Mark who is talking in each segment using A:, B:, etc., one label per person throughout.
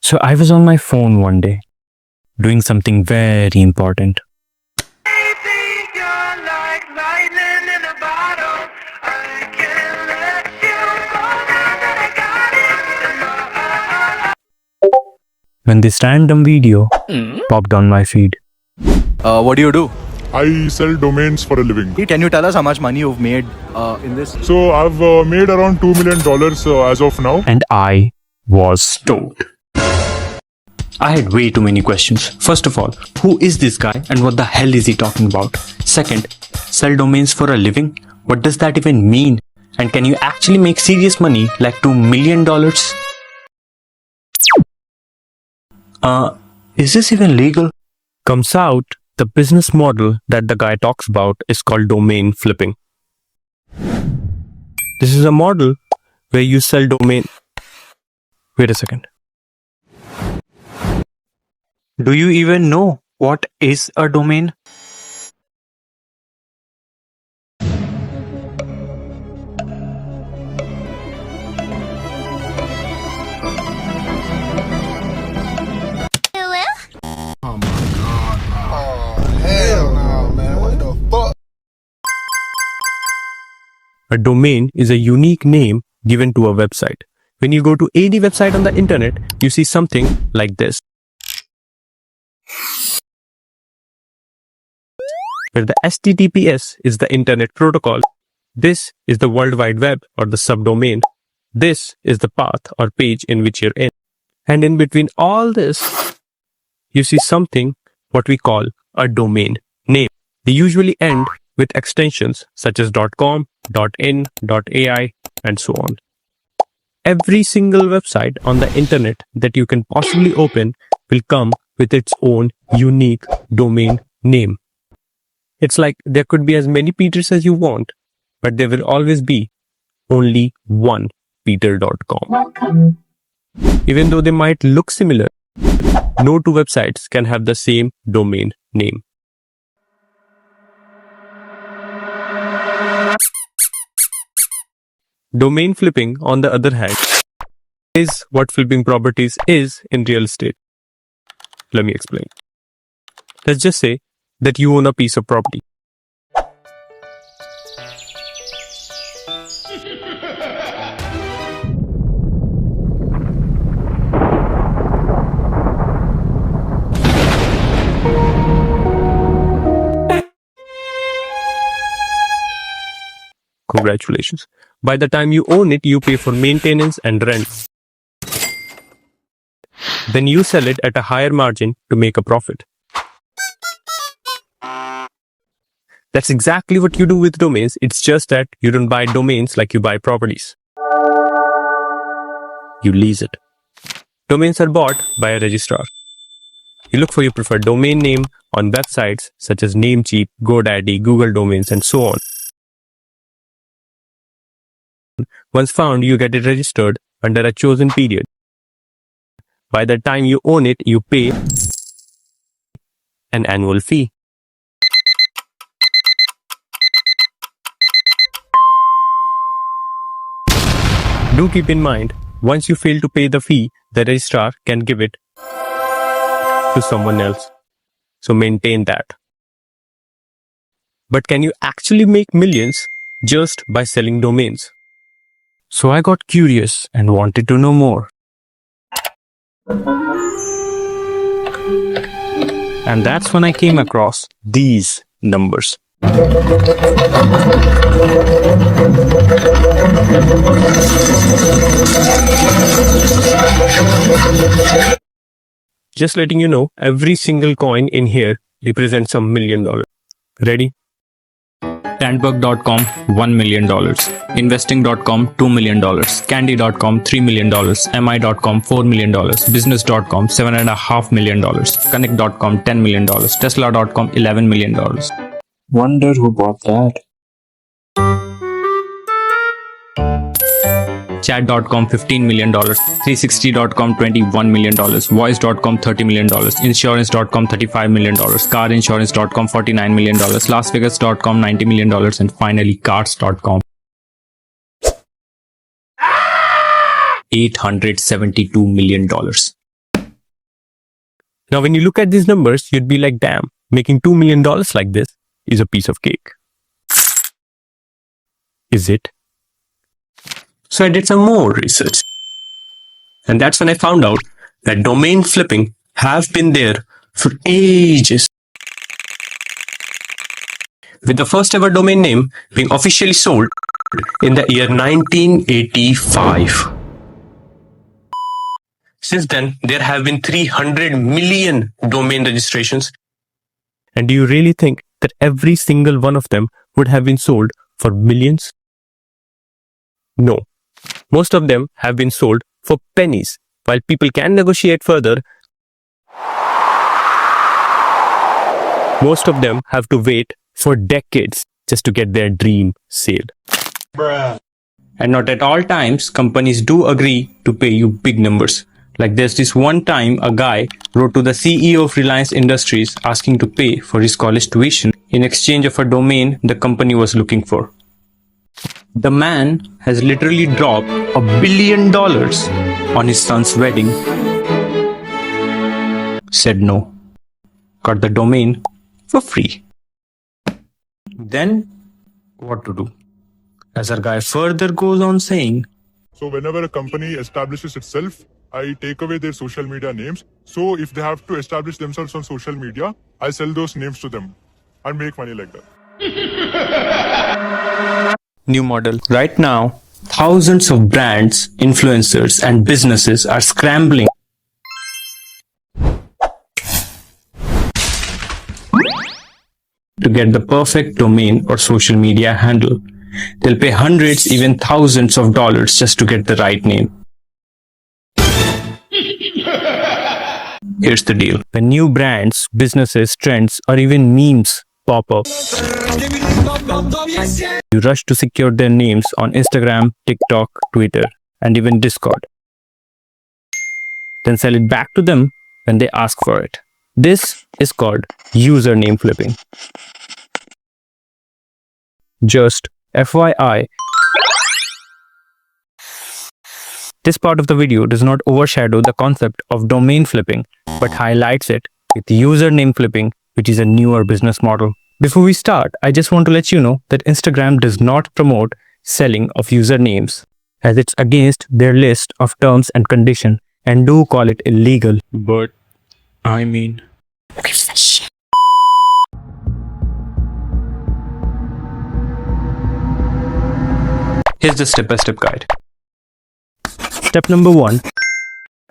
A: So I was on my phone one day, doing something very important. When this random video popped on my feed.
B: What do?
C: I sell domains for a living.
B: Can you tell us how much money you've made in this?
C: So I've made around $2 million as of now.
A: And I was stoked. I had way too many questions. First of all, who is this guy and what the hell is he talking about? Second, sell domains for a living? What does that even mean? And can you actually make serious money like $2 million? Is this even legal? Comes out, the business model that the guy talks about is called domain flipping. This is a model where you sell domain. Wait a second. Do you even know what is a domain? A domain is a unique name given to a website. When you go to any website on the internet, you see something like this, where the HTTPS is the internet protocol. This is the World Wide Web or the subdomain. This is the path or page in which you're in. And in between all this, you see something what we call a domain name. They usually end with extensions such as .com, .in, .ai, and so on. Every single website on the internet that you can possibly open will come with its own unique domain name. It's like there could be as many Peters as you want, but there will always be only one Peter.com.
D: Welcome.
A: Even though they might look similar, no two websites can have the same domain name. Domain flipping, on the other hand, is what flipping properties is in real estate. Let me explain. Let's just say that you own a piece of property. Congratulations. By the time you own it, you pay for maintenance and rent. Then you sell it at a higher margin to make a profit. That's exactly what you do with domains. It's just that you don't buy domains like you buy properties. You lease it. Domains are bought by a registrar. You look for your preferred domain name on websites such as Namecheap, GoDaddy, Google Domains, and so on. Once found, you get it registered under a chosen period. By the time you own it, you pay an annual fee. Do keep in mind, once you fail to pay the fee, the registrar can give it to someone else. So maintain that. But can you actually make millions just by selling domains? So I got curious and wanted to know more. And that's when I came across these numbers. Just letting you know, every single coin in here represents $1 million. Ready? Tandberg.com $1 million, investing.com $2 million, candy.com $3 million, mi.com $4 million, business.com $7.5 million, connect.com $10 million, tesla.com $11 million. Wonder who bought that. Chat.com $15 million, 360.com $21 million, voice.com $30 million, insurance.com $35 million, carinsurance.com $49 million, lasvegas.com $90 million, and finally cars.com $872 million. Now, when you look at these numbers, you'd be like, damn, making $2 million like this is a piece of cake. Is it? So I did some more research. And that's when I found out that domain flipping have been there for ages. With the first ever domain name being officially sold in the year 1985. Since then, there have been 300 million domain registrations. And do you really think that every single one of them would have been sold for millions? No. Most of them have been sold for pennies. While people can negotiate further, most of them have to wait for decades just to get their dream sale. Bruh. And not at all times companies do agree to pay you big numbers. Like there's this one time a guy wrote to the CEO of Reliance Industries asking to pay for his college tuition in exchange of a domain the company was looking for. The man has literally dropped $1 billion on his son's wedding. Said no. Got the domain for free. Then what to do? As our guy further goes on saying,
C: So whenever a company establishes itself, I take away their social media names. So if they have to establish themselves on social media, I sell those names to them and make money like that.
A: new model. Right now, thousands of brands, influencers, and businesses are scrambling to get the perfect domain or social media handle. They'll pay hundreds, even thousands of dollars just to get the right name. Here's the deal. When new brands, businesses, trends, or even memes pop up, you rush to secure their names on Instagram, TikTok, Twitter, and even Discord. Then sell it back to them when they ask for it. This is called username flipping. Just FYI, this part of the video does not overshadow the concept of domain flipping, but highlights it with username flipping, which is a newer business model. Before we start, I just want to let you know that Instagram does not promote selling of usernames, as it's against their list of terms and conditions and do call it illegal. But, I mean... Here's the step-by-step guide. Step number 1.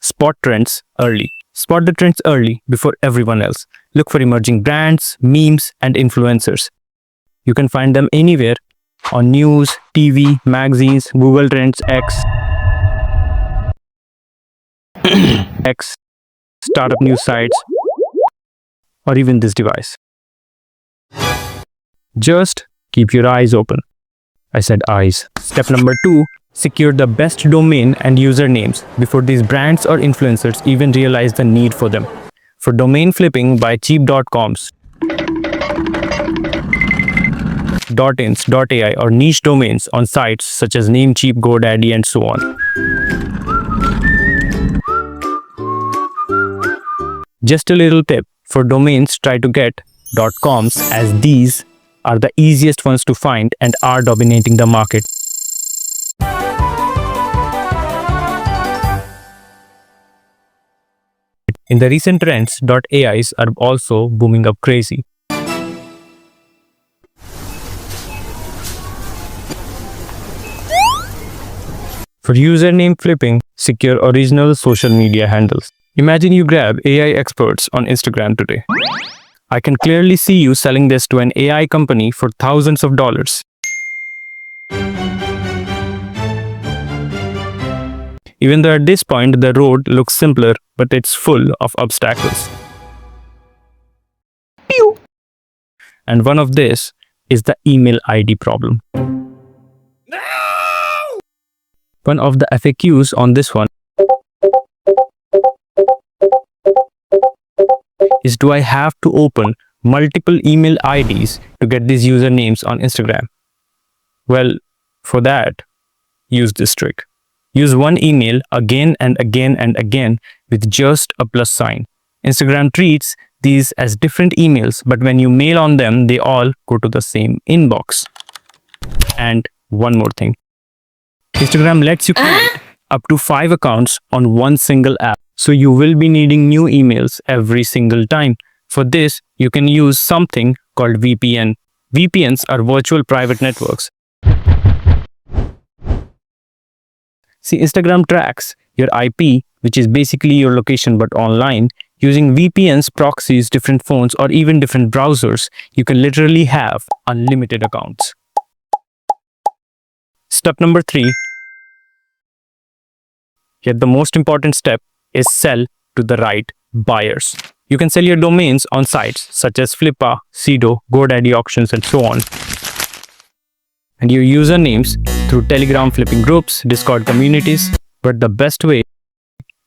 A: Spot trends early. Spot the trends early before everyone else. Look for emerging brands, memes, and influencers. You can find them anywhere on news, TV, magazines, Google Trends, X, startup news sites, or even this device. Just keep your eyes open. I said eyes. Step number 2. Secure the best domain and usernames before these brands or influencers even realize the need for them. For domain flipping, buy cheap.coms, .ins, .ai, or niche domains on sites such as Namecheap, GoDaddy, and so on. Just a little tip, for domains, try to get .coms, as these are the easiest ones to find and are dominating the market. In the recent trends, .ais are also booming up crazy. For username flipping, secure original social media handles. Imagine you grab AI experts on Instagram today. I can clearly see you selling this to an AI company for thousands of dollars. Even though at this point the road looks simpler, but it's full of obstacles. Pew! And one of this is the email ID problem. No! One of the FAQs on this one is, do I have to open multiple email IDs to get these usernames on Instagram? Well, for that, use this trick. Use one email again and again and again with just a plus sign. Instagram treats these as different emails, but when you mail on them, they all go to the same inbox. And one more thing. Instagram lets you create up to 5 accounts on one single app. So you will be needing new emails every single time. For this, you can use something called VPN. VPNs are virtual private networks. See, Instagram tracks your IP, which is basically your location but online. Using VPNs, proxies, different phones, or even different browsers, you can literally have unlimited accounts. Step number 3, yet the most important step, is sell to the right buyers. You can sell your domains on sites such as Flippa, Sedo, GoDaddy auctions, and so on. And your usernames through Telegram flipping groups, Discord communities. But the best way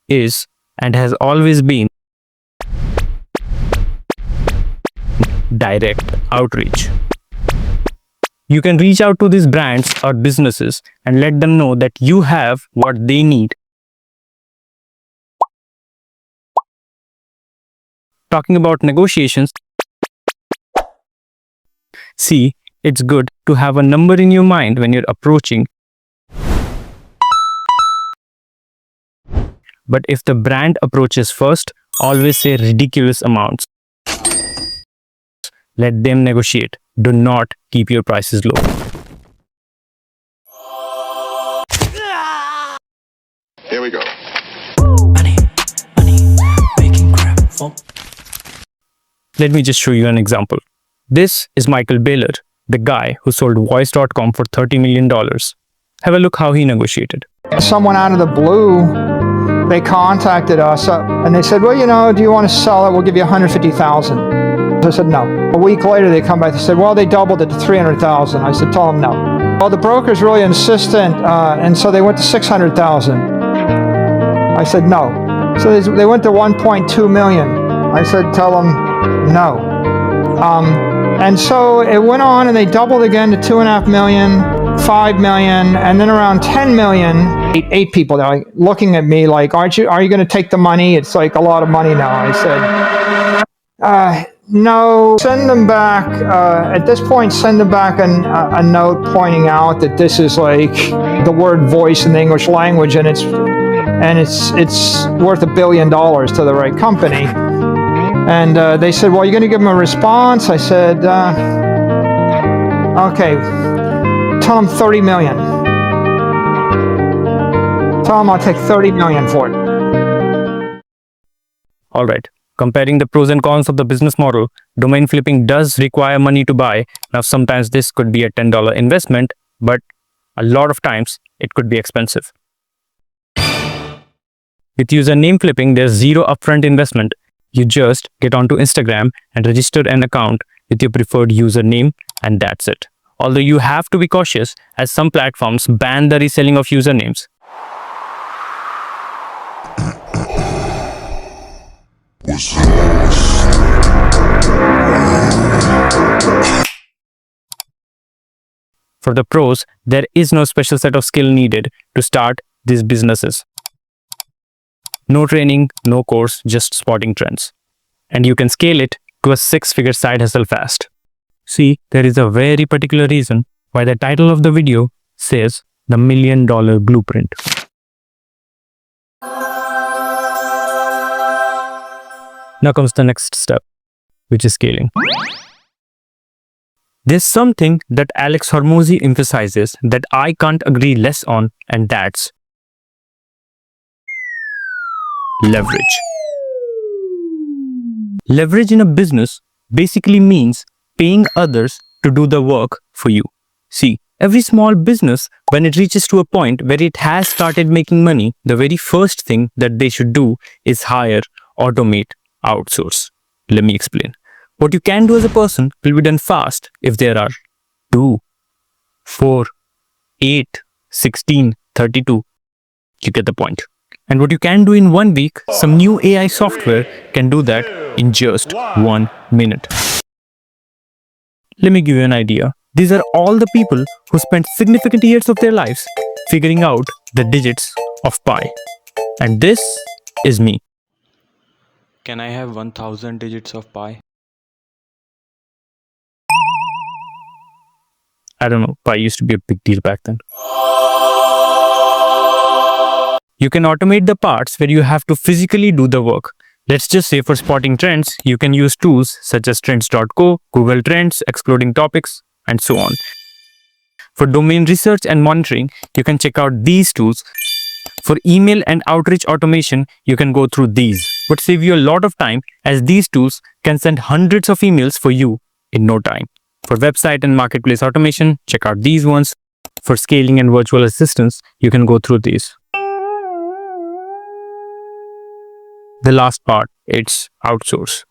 A: is, and has always been, direct outreach. You can reach out to these brands or businesses and let them know that you have what they need. Talking about negotiations, see, it's good to have a number in your mind when you're approaching. But if the brand approaches first, always say ridiculous amounts. Let them negotiate. Do not keep your prices low.
D: Here we go.
A: Let me just show you an example. This is Michael Baylor, the guy who sold Voice.com for $30 million. Have a look how he negotiated.
E: Someone out of the blue, they contacted us and they said, well, you know, do you want to sell it? We'll give you $150,000. I said, no. A week later, they come back and said, well, they doubled it to $300,000. I said, tell them no. Well, the broker's really insistent, and so they went to $600,000. I said, no. So they went to $1.2 million. I said, tell them no. And so it went on, and they doubled again to $2.5 million, $5 million, and then around $10 million. Eight people that are looking at me like, are you going to take the money? It's like a lot of money now. I said, no, send them back. At this point, send them back a note pointing out that this is like the word voice in the English language, and it's worth $1 billion to the right company. And they said, well, you're going to give them a response? I said, okay, tell them 30 million. Tell them I'll take 30 million for it.
A: All right. Comparing the pros and cons of the business model, domain flipping does require money to buy. Now, sometimes this could be a $10 investment, but a lot of times it could be expensive. With username flipping, there's zero upfront investment. You just get onto Instagram and register an account with your preferred username, and that's it. Although you have to be cautious, as some platforms ban the reselling of usernames. For the pros, there is no special set of skill needed to start these businesses. No training, no course, just spotting trends. And you can scale it to a 6-figure side hustle fast. See, there is a very particular reason why the title of the video says the $1 Million Blueprint. Now comes the next step, which is scaling. There's something that Alex Hormozi emphasizes that I can't agree less on, and that's leverage. Leverage in a business basically means paying others to do the work for you. See, every small business, when it reaches to a point where it has started making money, the very first thing that they should do is hire, automate, outsource. Let me explain. What you can do as a person will be done fast if there are 2, 4, 8, 16, 32. You get the point. And what you can do in 1 week, some new AI software can do that in just 1 minute. Let me give you an idea. These are all the people who spent significant years of their lives figuring out the digits of pi. And this is me.
D: Can I have 1000 digits of pi?
A: I don't know, pi used to be a big deal back then. You can automate the parts where you have to physically do the work. Let's just say for spotting trends, you can use tools such as trends.co, Google Trends, Exploding Topics, and so on. For domain research and monitoring, you can check out these tools. For email and outreach automation, you can go through these, but save you a lot of time as these tools can send hundreds of emails for you in no time. For website and marketplace automation, check out these ones. For scaling and virtual assistants, you can go through these. The last part, it's outsource.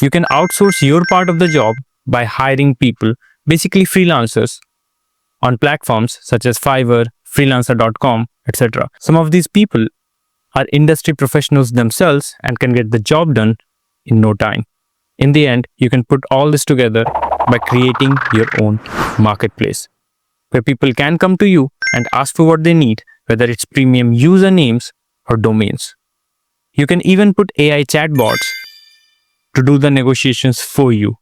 A: You can outsource your part of the job by hiring people, basically freelancers, on platforms such as Fiverr, freelancer.com, etc. Some of these people are industry professionals themselves and can get the job done in no time. In the end, you can put all this together by creating your own marketplace, where people can come to you and ask for what they need, whether it's premium usernames or domains. You can even put AI chatbots to do the negotiations for you.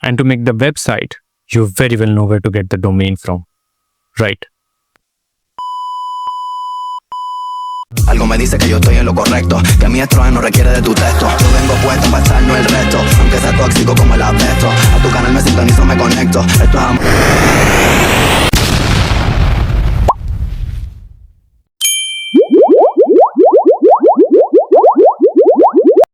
A: And to make the website, you very well know where to get the domain from, right?
F: Algo me dice que yo estoy en lo correcto, que mi estrés no requiere de tu texto. Yo vengo puesto para echarnos el resto, aunque sea tóxico como el asbesto. A tu canal me sintonizo, me conecto. Esto es amor.